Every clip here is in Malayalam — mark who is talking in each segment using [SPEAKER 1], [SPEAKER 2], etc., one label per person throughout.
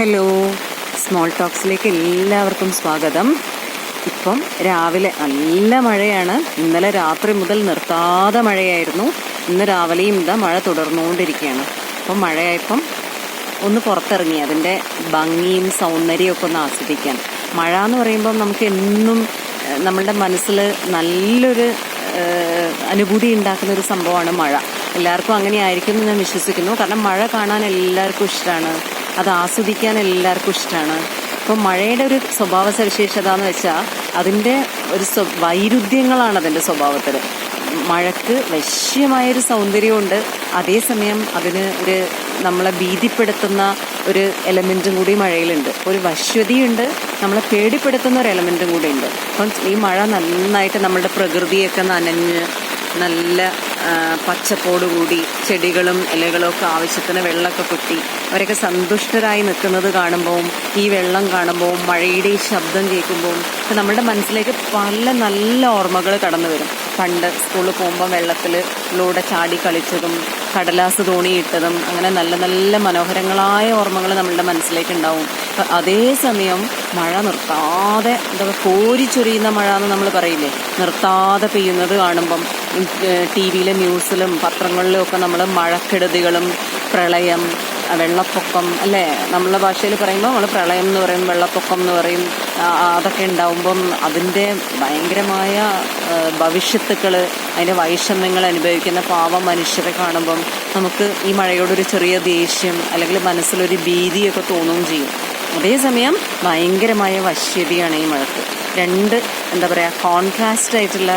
[SPEAKER 1] ഹലോ, സ്മോൾ ടോക്സിലേക്ക് എല്ലാവർക്കും സ്വാഗതം. ഇപ്പം രാവിലെ നല്ല മഴയാണ്. ഇന്നലെ രാത്രി മുതൽ നിർത്താതെ മഴയായിരുന്നു. ഇന്ന് രാവിലെയും ഇതാ മഴ തുടർന്നുകൊണ്ടിരിക്കുകയാണ്. അപ്പം മഴയായപ്പം ഒന്ന് പുറത്തിറങ്ങി അതിൻ്റെ ഭംഗിയും സൗന്ദര്യവും ഒക്കെ ഒന്ന് ആസ്വദിക്കാൻ. മഴ എന്ന് പറയുമ്പം നമുക്ക് എന്നും നമ്മളുടെ മനസ്സിൽ നല്ലൊരു അനുഭൂതി ഉണ്ടാക്കുന്ന ഒരു സംഭവമാണ് മഴ. എല്ലാവർക്കും അങ്ങനെ ആയിരിക്കും എന്ന് ഞാൻ വിശ്വസിക്കുന്നു. കാരണം മഴ കാണാൻ എല്ലാവർക്കും ഇഷ്ടമാണ്, അത് ആസ്വദിക്കാൻ എല്ലാവർക്കും ഇഷ്ടമാണ്. അപ്പം മഴയുടെ ഒരു സ്വഭാവ സവിശേഷത എന്ന് വെച്ചാൽ അതിൻ്റെ ഒരു വൈരുദ്ധ്യങ്ങളാണ് അതിൻ്റെ സ്വഭാവത്തിൽ. മഴയ്ക്ക് വശ്യമായൊരു സൗന്ദര്യമുണ്ട്, അതേസമയം അതിന് ഒരു നമ്മളെ ഭീതിപ്പെടുത്തുന്ന ഒരു എലമെൻറ്റും കൂടി മഴയിലുണ്ട്. ഒരു വശ്യതയുണ്ട്, നമ്മളെ പേടിപ്പെടുത്തുന്ന ഒരു എലമെൻറ്റും കൂടി ഉണ്ട്. അപ്പം ഈ മഴ നന്നായിട്ട് നമ്മളുടെ പ്രകൃതിയൊക്കെ നനഞ്ഞ് നല്ല പച്ചപ്പോടുകൂടി ചെടികളും ഇലകളും ഒക്കെ ആവശ്യത്തിന് വെള്ളമൊക്കെ കൊട്ടി അവരൊക്കെ സന്തുഷ്ടരായി നിൽക്കുന്നത് കാണുമ്പോൾ, ഈ വെള്ളം കാണുമ്പോൾ, മഴയുടെ ഈ ശബ്ദം കേൾക്കുമ്പോൾ നമ്മുടെ മനസ്സിലേക്ക് പല നല്ല ഓർമ്മകൾ കടന്നു വരും. പണ്ട് സ്കൂളിൽ പോകുമ്പോൾ വെള്ളത്തിലൂടെ ചാടി കളിച്ചതും കടലാസ് തോണിയിട്ടതും അങ്ങനെ നല്ല നല്ല മനോഹരങ്ങളായ ഓർമ്മകൾ നമ്മളുടെ മനസ്സിലേക്ക് ഉണ്ടാവും. അതേസമയം മഴ നിർത്താതെ കോരിച്ചൊരിയുന്ന മഴ എന്ന് നമ്മൾ പറയില്ലേ, നിർത്താതെ പെയ്യുന്നത് കാണുമ്പം ടി വിയിലെ ന്യൂസിലും പത്രങ്ങളിലും ഒക്കെ നമ്മൾ മഴക്കെടുതികളും പ്രളയം, വെള്ളപ്പൊക്കം അല്ലേ, നമ്മളെ ഭാഷയിൽ പറയുമ്പോൾ നമ്മൾ പ്രളയം എന്ന് പറയും, വെള്ളപ്പൊക്കം എന്ന് പറയും. അതൊക്കെ ഉണ്ടാവുമ്പം അതിൻ്റെ ഭയങ്കരമായ ഭവിഷ്യത്തുക്കൾ, അതിൻ്റെ വൈഷമ്യങ്ങൾ അനുഭവിക്കുന്ന പാവം മനുഷ്യരെ കാണുമ്പം നമുക്ക് ഈ മഴയോടൊരു ചെറിയ ദേഷ്യം അല്ലെങ്കിൽ മനസ്സിലൊരു ഭീതിയൊക്കെ തോന്നുകയും ചെയ്യും. അതേസമയം ഭയങ്കരമായ വശ്യതയാണ് ഈ മഴക്ക്. രണ്ട് കോൺട്രാസ്റ്റ് ആയിട്ടുള്ള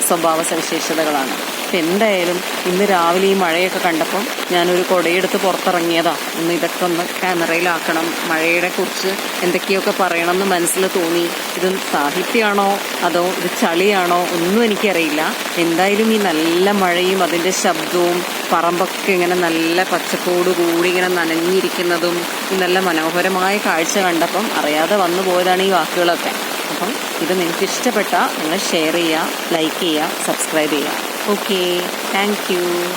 [SPEAKER 1] സ്വഭാവ സവിശേഷതകളാണ്. അപ്പം എന്തായാലും ഇന്ന് രാവിലെ ഈ മഴയൊക്കെ കണ്ടപ്പം ഞാനൊരു കുടയെടുത്ത് പുറത്തിറങ്ങിയതാ. ഒന്ന് ഇതൊക്കെ ഒന്ന് ക്യാമറയിലാക്കണം, മഴയെ കുറിച്ച് എന്തൊക്കെയൊക്കെ പറയണം എന്ന് മനസ്സിൽ തോന്നി. ഇത് സാഹിത്യമാണോ അതോ ഇത് ചളിയാണോ ഒന്നും എനിക്കറിയില്ല. എന്തായാലും ഈ നല്ല മഴയും അതിൻ്റെ ശബ്ദവും പറമ്പൊക്കെ ഇങ്ങനെ നല്ല പച്ചപ്പോട് കൂടി ഇങ്ങനെ നനഞ്ഞിരിക്കുന്നതും ഈ നല്ല മനോഹരമായ കാഴ്ച കണ്ടപ്പം അറിയാതെ വന്നു പോയതാണ് ഈ വാക്കുകളൊക്കെ. അപ്പം ഇത് നിങ്ങൾക്ക് ഇഷ്ടപ്പെട്ടാൽ നിങ്ങൾ ഷെയർ ചെയ്യുക, ലൈക്ക് ചെയ്യുക, സബ്സ്ക്രൈബ് ചെയ്യുക. Okay, thank you.